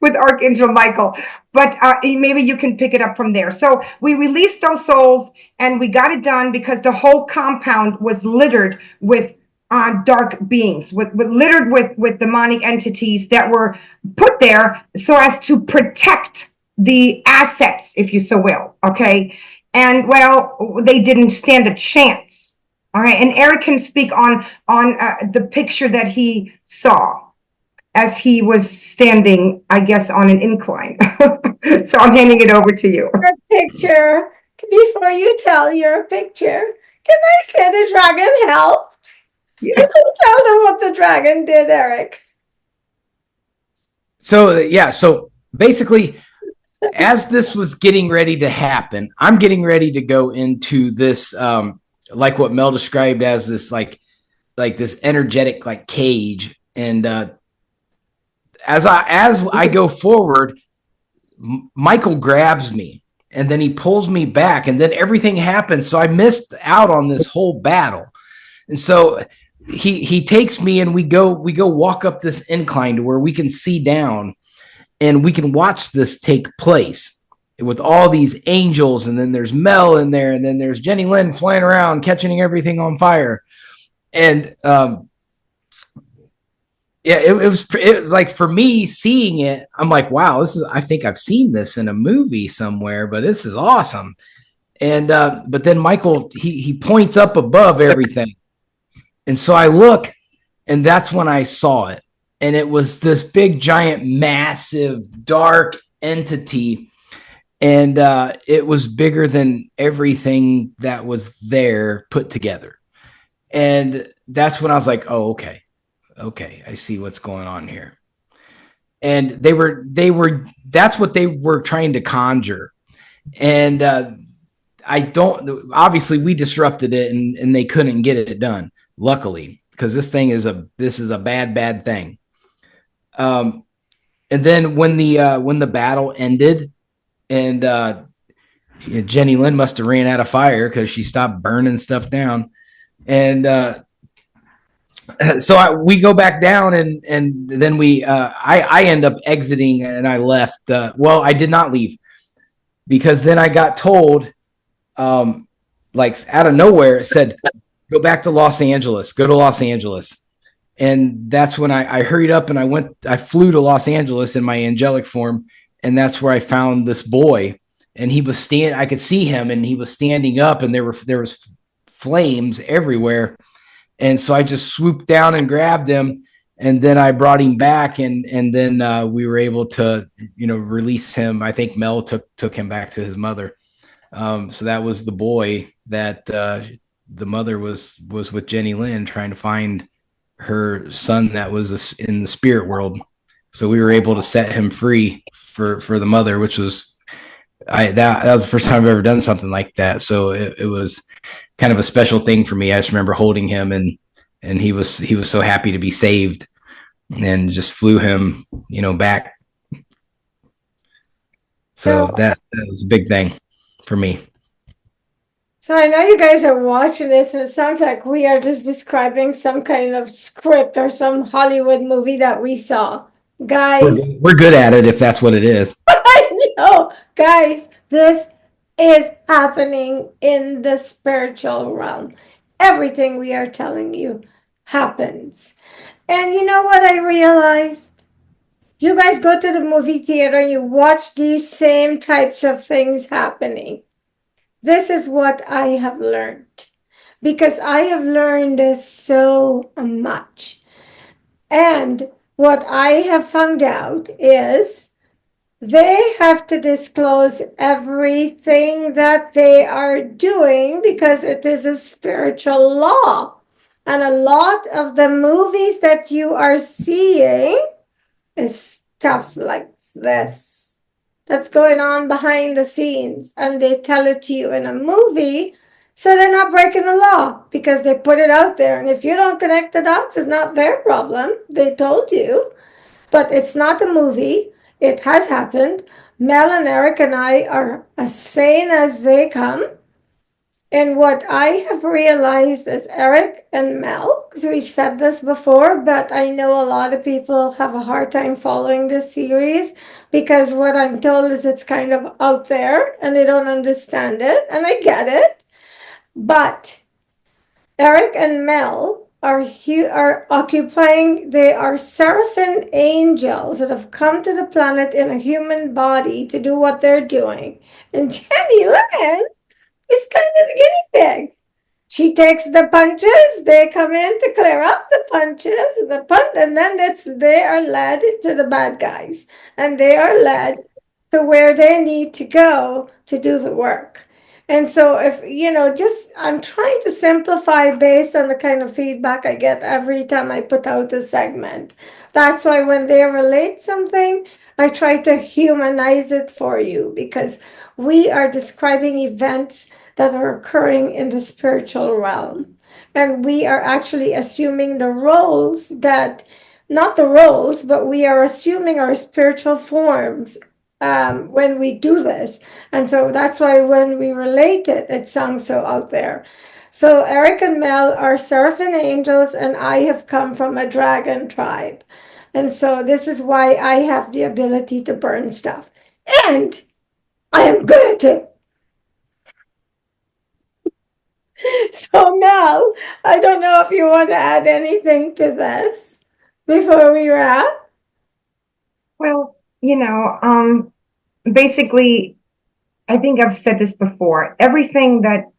with Archangel Michael. But maybe you can pick it up from there. So we released those souls, and we got it done because the whole compound was littered with dark beings, littered with demonic entities that were put there so as to protect the assets, if you so will. Okay. And well, they didn't stand a chance. All right. And Erik can speak on the picture that he saw as he was standing, I guess, on an incline. So I'm handing it over to you. Your picture. Before you tell your picture, can I say the dragon helped? Yeah. You can tell them what the dragon did, Erik. So basically, as this was getting ready to happen, I'm getting ready to go into this, like what Mel described as this, like this energetic like cage. And as I go forward, Michael grabs me and then he pulls me back, and then everything happens. So I missed out on this whole battle. And so he takes me and we go walk up this incline to where we can see down and we can watch this take place with all these angels. And then there's Mel in there, and then there's Jennylyn flying around, catching everything on fire. And it was like, for me seeing it, I'm like, wow, I think I've seen this in a movie somewhere, but this is awesome. And but then Michael, he points up above everything. And so I look, and that's when I saw it. And it was this big, giant, massive, dark entity. And it was bigger than everything that was there put together. And that's when I was like, oh, okay, I see what's going on here. And that's what they were trying to conjure. And obviously we disrupted it, and they couldn't get it done, luckily, because this is a bad thing. And then when the battle ended, and Jennylyn must have ran out of fire because she stopped burning stuff down. And so we go back down, and then I end up exiting, and I left. Well, I did not leave, because then I got told, like out of nowhere, it said, go back to Los Angeles, go to Los Angeles. And that's when I hurried up and I flew to Los Angeles in my angelic form. And that's where I found this boy, and he was I could see him, and he was standing up, and there was flames everywhere. And so I just swooped down and grabbed him, and then I brought him back, and then we were able to, release him. I think Mel took him back to his mother. So that was the boy that the mother was with Jennylyn trying to find her son that was in the spirit world. So we were able to set him free for the mother, which was that was the first time I've ever done something like that. So it was kind of a special thing for me. I just remember holding him, and he was so happy to be saved, and just flew him, back. So that was a big thing for me. So I know you guys are watching this, and it sounds like we are just describing some kind of script or some Hollywood movie that we saw. Guys, we're good at it if that's what it is. I know, guys, this is happening in the spiritual realm. Everything we are telling you happens. And you know what I realized? You guys go to the movie theater, you watch these same types of things happening. This is what I have learned, because I have learned so much. And what I have found out is they have to disclose everything that they are doing, because it is a spiritual law. And a lot of the movies that you are seeing is stuff like this that's going on behind the scenes, and they tell it to you in a movie, so they're not breaking the law because they put it out there. And if you don't connect the dots, it's not their problem. They told you, but it's not a movie. It has happened. Mel and Erik and I are as sane as they come. And what I have realized is Erik and Mel, because we've said this before, but I know a lot of people have a hard time following this series because what I'm told is it's kind of out there and they don't understand it. And I get it. But Erik and Mel are occupying, they are seraphim angels that have come to the planet in a human body to do what they're doing. And Jennylyn is kind of the guinea pig. She takes the punches, they come in to clear up the punches, and then they are led to the bad guys. And they are led to where they need to go to do the work. And so if, I'm trying to simplify based on the kind of feedback I get every time I put out a segment. That's why when they relate something, I try to humanize it for you because we are describing events that are occurring in the spiritual realm. And we are actually assuming the roles that, not the roles, but we are assuming our spiritual forms when we do this. And so that's why when we relate it, it sounds so out there. So Erik and Mel are seraphim angels, and I have come from a dragon tribe. And so this is why I have the ability to burn stuff. And I am good at it. So Mel, I don't know if you want to add anything to this before we wrap. Well, basically, I think I've said this before. Everything that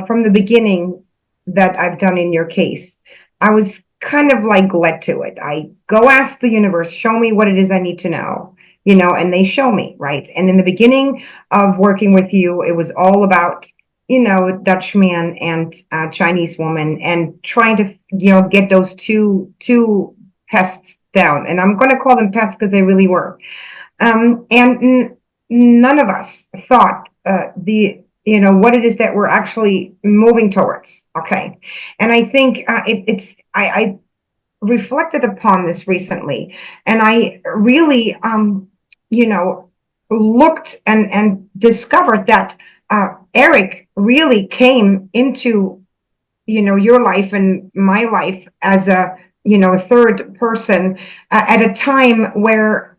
from the beginning that I've done in your case, I was kind of like led to it. I go ask the universe, show me what it is I need to know, and they show me, right? And in the beginning of working with you, it was all about, Dutchman and Chinese woman and trying to, get those two pests down. And I'm going to call them pests because they really were. And none of us thought what it is that we're actually moving towards. Okay. And I think I reflected upon this recently, and I really, looked and discovered that Erik really came into, your life and my life as a, third person at a time where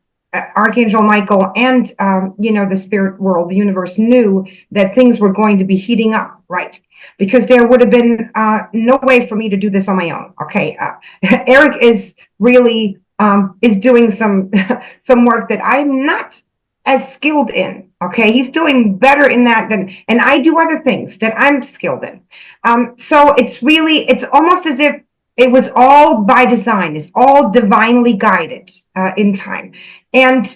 Archangel Michael and, the spirit world, the universe knew that things were going to be heating up, right? Because there would have been no way for me to do this on my own. Okay. Erik is really, is doing some work that I'm not as skilled in. Okay. He's doing better in that and I do other things that I'm skilled in. So it's almost as if it was all by design. It's all divinely guided in time. And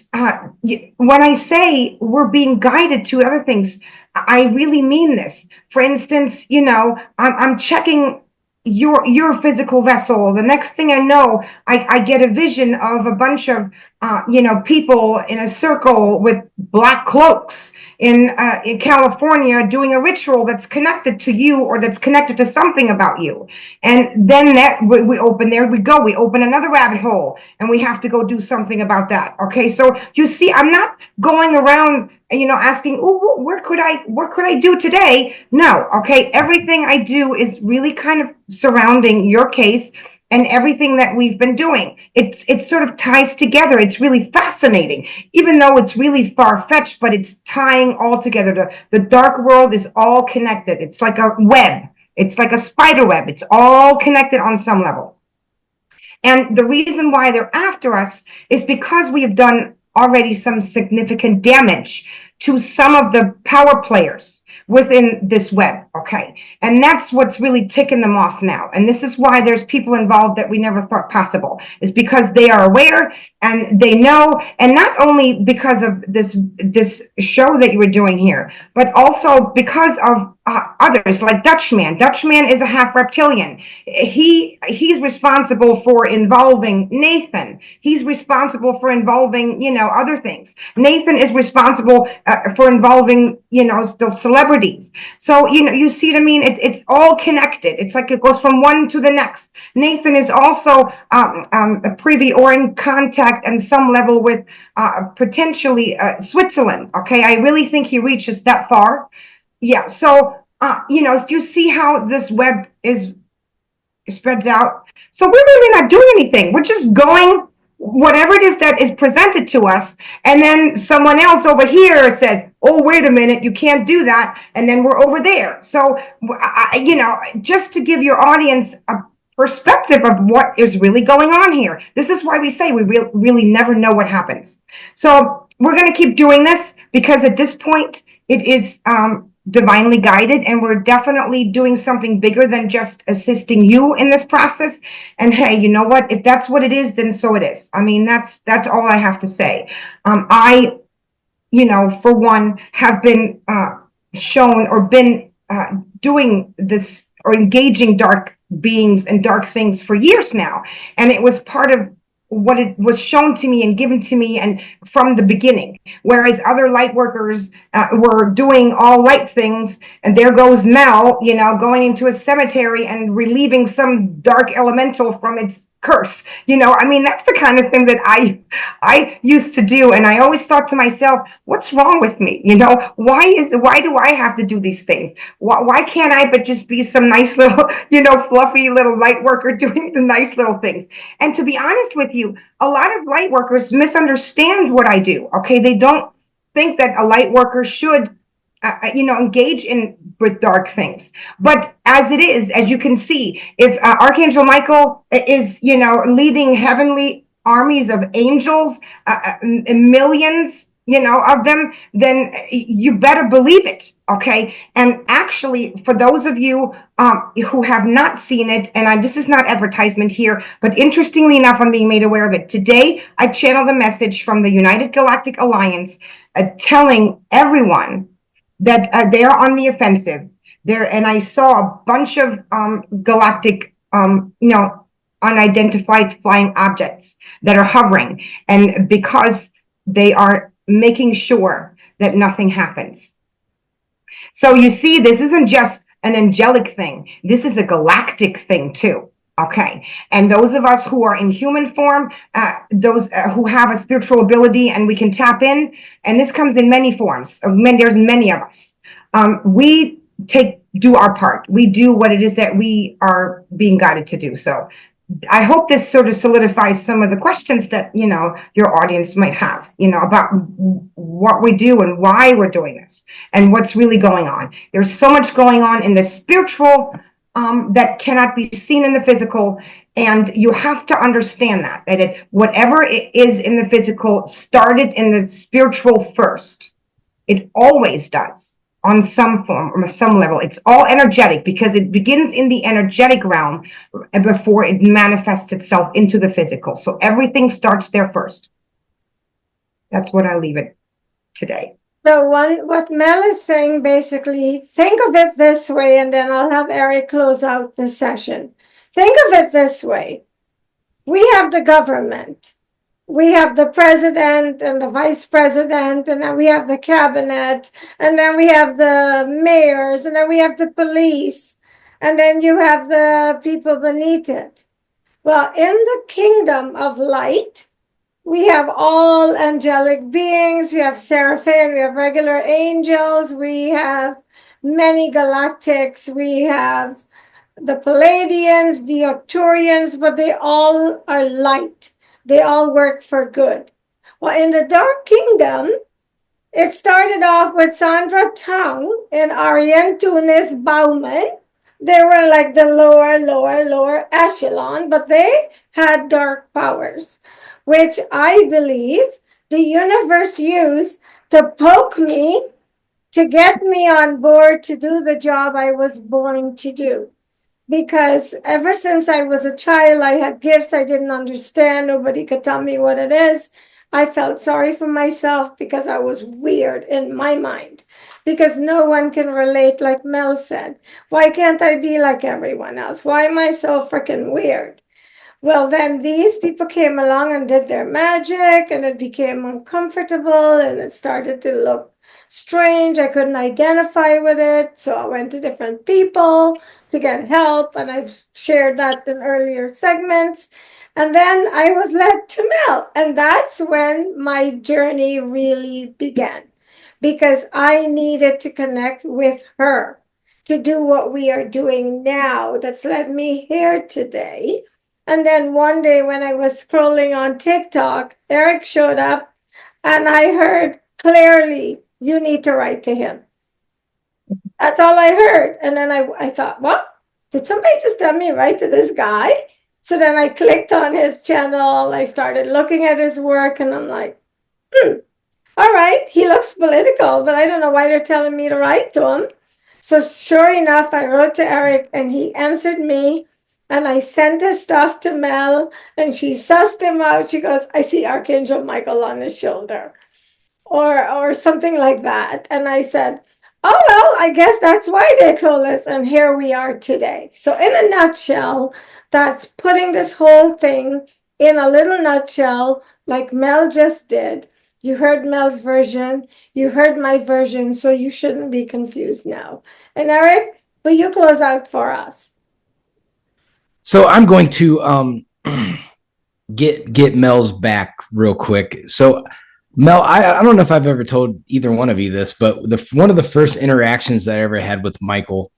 when I say we're being guided to other things, I really mean this. For instance, I'm checking your physical vessel. The next thing I know, I get a vision of a bunch of people in a circle with black cloaks in California doing a ritual that's connected to you or that's connected to something about you. And then that we open, there we go. We open another rabbit hole and we have to go do something about that. Okay. So you see, I'm not going around, asking, oh, what could I do today? No. Okay. Everything I do is really kind of surrounding your case and everything that we've been doing. It sort of ties together. It's really fascinating, even though it's really far-fetched, but it's tying all together. The dark world is all connected. It's like a web. It's like a spider web. It's all connected on some level. And the reason why they're after us is because we have done already some significant damage to some of the power players within this web. Okay. And that's what's really ticking them off now. And this is why there's people involved that we never thought possible, is because they are aware and they know. And not only because of this show that you were doing here, but also because of others like Dutchman. Dutchman is a half reptilian. He's responsible for involving Nathan. He's responsible for involving, other things. Nathan is responsible for involving, still celebrities. So, you see what I mean? It's all connected. It's like it goes from one to the next. Nathan is also privy or in contact on some level with potentially Switzerland. Okay. I really think he reaches that far. Yeah. So do you see how this web spreads out? So we're really not doing anything. We're just going whatever it is that is presented to us, and then someone else over here says, "Oh, wait a minute, you can't do that," and then we're over there. So, just to give your audience a perspective of what is really going on here. This is why we say we really never know what happens. So we're going to keep doing this because at this point it is divinely guided, and we're definitely doing something bigger than just assisting you in this process. And hey, you know what? If that's what it is, then so it is. I mean, that's all I have to say. I, for one, have been shown or been doing this or engaging dark beings and dark things for years now, and it was part of what it was shown to me and given to me and from the beginning, whereas other light workers were doing all light things, and there goes Mel, going into a cemetery and relieving some dark elemental from its curse. That's the kind of thing that I used to do, and I always thought to myself, what's wrong with me? Why do I have to do these things? Why can't I but just be some nice little, fluffy little light worker doing the nice little things? And to be honest with you, a lot of light workers misunderstand what I do. Okay, they don't think that a light worker should engage with dark things. But as it is, as you can see, if Archangel Michael is, leading heavenly armies of angels, millions, of them, then you better believe it. Okay. And actually, for those of you who have not seen it, and this is not advertisement here, but interestingly enough, I'm being made aware of it. Today, I channeled a message from the United Galactic Alliance telling everyone that they are on the offensive there. And I saw a bunch of galactic, unidentified flying objects that are hovering. And because they are making sure that nothing happens. So you see, this isn't just an angelic thing. This is a galactic thing too. Okay. And those of us who are in human form, those who have a spiritual ability and we can tap in, and this comes in many forms. There's many of us. We do our part. We do what it is that we are being guided to do. So I hope this sort of solidifies some of the questions that, your audience might have, about what we do and why we're doing this and what's really going on. There's so much going on in the spiritual that cannot be seen in the physical. And you have to understand that whatever it is in the physical started in the spiritual first. It always does on some form or some level. It's all energetic because it begins in the energetic realm before it manifests itself into the physical. So everything starts there first. That's what I leave it today. So what Mel is saying, basically, think of it this way, and then I'll have Erik close out the session. Think of it this way. We have the government. We have the president and the vice president, and then we have the cabinet, and then we have the mayors, and then we have the police, and then you have the people beneath it. Well, in the kingdom of light, we have all angelic beings, we have seraphim, we have regular angels, we have many galactics, we have the Palladians, the Arcturians, but they all are light. They all work for good. Well, in the Dark Kingdom, it started off with Sandra Tang and Ariane Tunis Bauman. They were like the lower echelon, but they had dark powers, which I believe the universe used to poke me, to get me on board to do the job I was born to do. Because ever since I was a child, I had gifts I didn't understand. Nobody could tell me what it is. I felt sorry for myself because I was weird in my mind. Because no one can relate, like Mel said. Why can't I be like everyone else? Why am I so freaking weird? Well, then these people came along and did their magic, and it became uncomfortable, and it started to look strange. I couldn't identify with it, so I went to different people to get help, and I've shared that in earlier segments. And then I was led to Mel, and that's when my journey really began, because I needed to connect with her to do what we are doing now that's led me here today. And then one day when I was scrolling on TikTok, Erik showed up and I heard clearly, you need to write to him. That's all I heard. And then I thought, what? Did somebody just tell me write to this guy? So then I clicked on his channel. I started looking at his work and I'm like, all right, he looks political, but I don't know why they're telling me to write to him. So sure enough, I wrote to Erik and he answered me and I sent his stuff to Mel and she sussed him out. She goes, I see Archangel Michael on his shoulder or something like that. And I said, oh, well, I guess that's why they told us. And here we are today. So in a nutshell, that's putting this whole thing in a little nutshell, like Mel just did. You heard Mel's version, you heard my version, so you shouldn't be confused now. And Erik, will you close out for us? So I'm going to get Mel's back real quick. So Mel, I don't know if I've ever told either one of you this, but one of the first interactions that I ever had with Michael,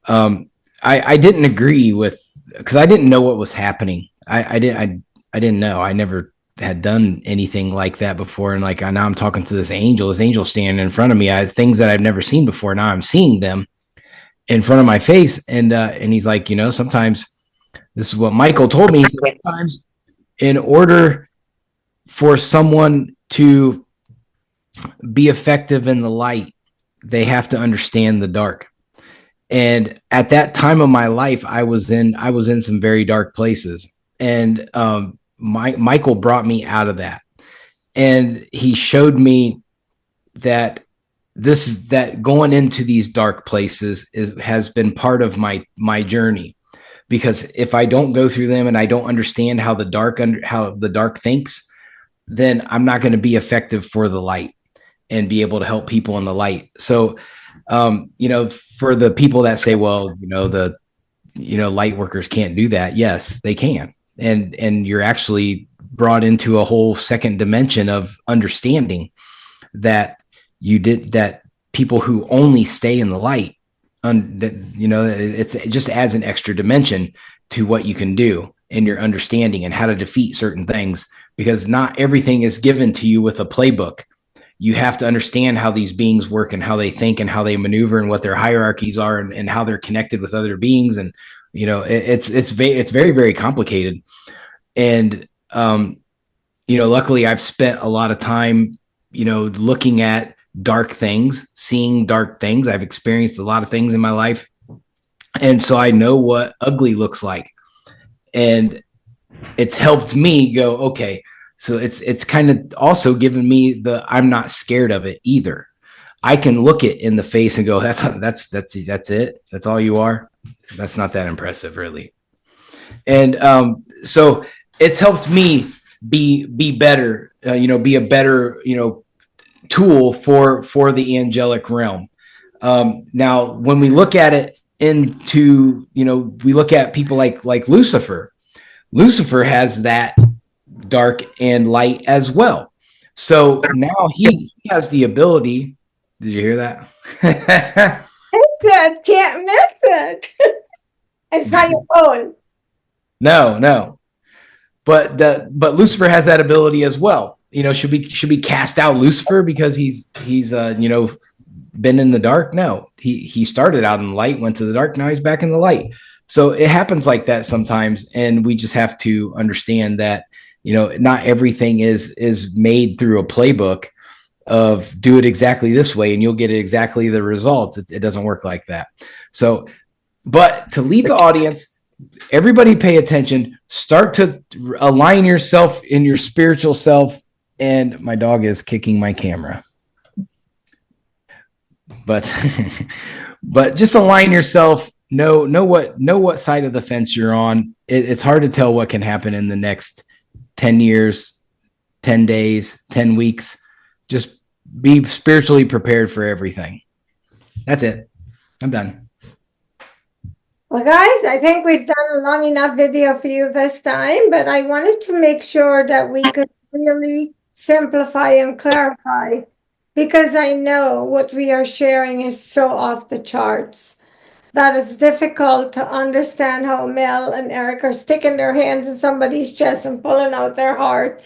I didn't agree with, because I didn't know what was happening. I didn't know. I never had done anything like that before. And like, now I'm talking to this angel standing in front of me. I had things that I've never seen before. Now I'm seeing them in front of my face. And he's like, sometimes this is what Michael told me. He said, sometimes in order for someone to be effective in the light, they have to understand the dark. And at that time of my life, I was in some very dark places. And Michael brought me out of that. And he showed me that that going into these dark places has been part of my journey. Because if I don't go through them and I don't understand how the dark thinks, then I'm not going to be effective for the light and be able to help people in the light. So, for the people that say, well, light workers can't do that. Yes, they can. And you're actually brought into a whole second dimension of understanding that that people who only stay in the light, it just adds an extra dimension to what you can do in your understanding and how to defeat certain things, because not everything is given to you with a playbook. You have to understand how these beings work and how they think and how they maneuver and what their hierarchies are and how they're connected with other beings. And, it's very, very complicated. And, luckily I've spent a lot of time, looking at dark things, seeing dark things. I've experienced a lot of things in my life. And so I know what ugly looks like. And it's helped me go, okay, so it's kind of also given me I'm not scared of it either. I can look it in the face and go, that's it. That's all you are. That's not that impressive, really. And so it's helped me be better, be a better, tool for the angelic realm. Now, when we look at it we look at people like Lucifer. Lucifer has that dark and light as well. So now he has the ability. Did you hear that? Can't miss it. It's not your phone. No. But Lucifer has that ability as well. Should we cast out Lucifer because he's been in the dark? No, he started out in the light, went to the dark, now he's back in the light. So it happens like that sometimes, and we just have to understand that not everything is made through a playbook of do it exactly this way and you'll get exactly the results. It doesn't work like that. So, but to leave the audience, everybody pay attention, start to align yourself in your spiritual self. And my dog is kicking my camera. But just align yourself, know what side of the fence you're on. It's hard to tell what can happen in the next 10 years, 10 days, 10 weeks. Just be spiritually prepared for everything. That's it. I'm done. Well, guys, I think we've done a long enough video for you this time, but I wanted to make sure that we could really simplify and clarify, because I know what we are sharing is so off the charts. that it's difficult to understand how Mel and Erik are sticking their hands in somebody's chest and pulling out their heart.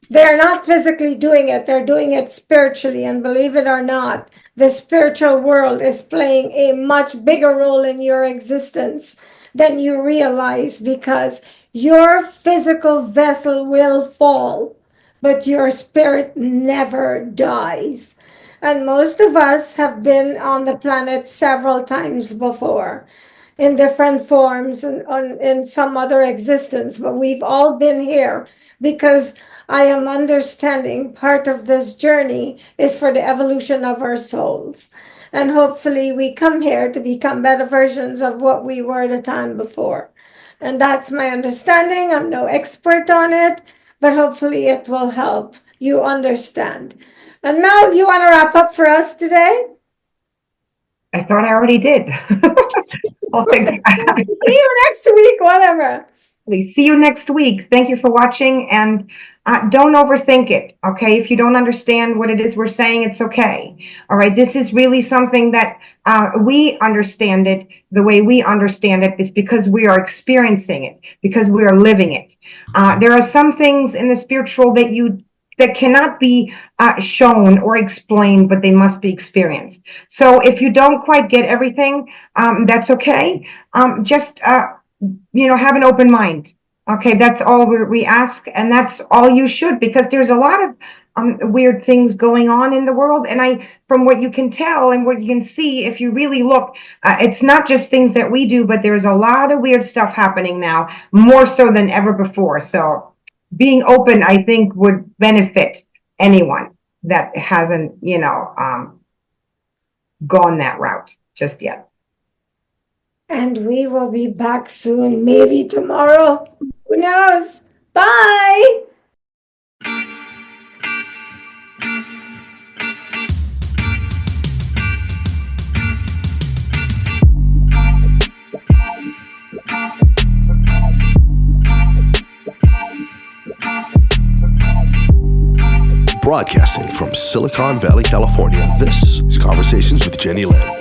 They're not physically doing it, they're doing it spiritually. And believe it or not, the spiritual world is playing a much bigger role in your existence than you realize, because your physical vessel will fall, but your spirit never dies. And most of us have been on the planet several times before in different forms and in some other existence, but we've all been here because I am understanding part of this journey is for the evolution of our souls. And hopefully we come here to become better versions of what we were the time before. And that's my understanding. I'm no expert on it, but hopefully it will help you understand. And Mel, you want to wrap up for us today? I thought I already did. Well, thank you. See you next week, whatever. See you next week. Thank you for watching, and don't overthink it, okay? If you don't understand what it is we're saying, it's okay. All right, this is really something that we understand it the way we understand it is because we are experiencing it, because we are living it. There are some things in the spiritual that cannot be shown or explained, but they must be experienced. So if you don't quite get everything, that's okay. Just have an open mind. Okay, that's all we ask, and that's all you should, because there's a lot of weird things going on in the world. And from what you can tell and what you can see, if you really look, it's not just things that we do, but there's a lot of weird stuff happening now, more so than ever before. So being open, I think, would benefit anyone that hasn't, gone that route just yet. And we will be back soon, maybe tomorrow. Who knows? Bye. Broadcasting from Silicon Valley, California, this is Conversations with Jennylyn.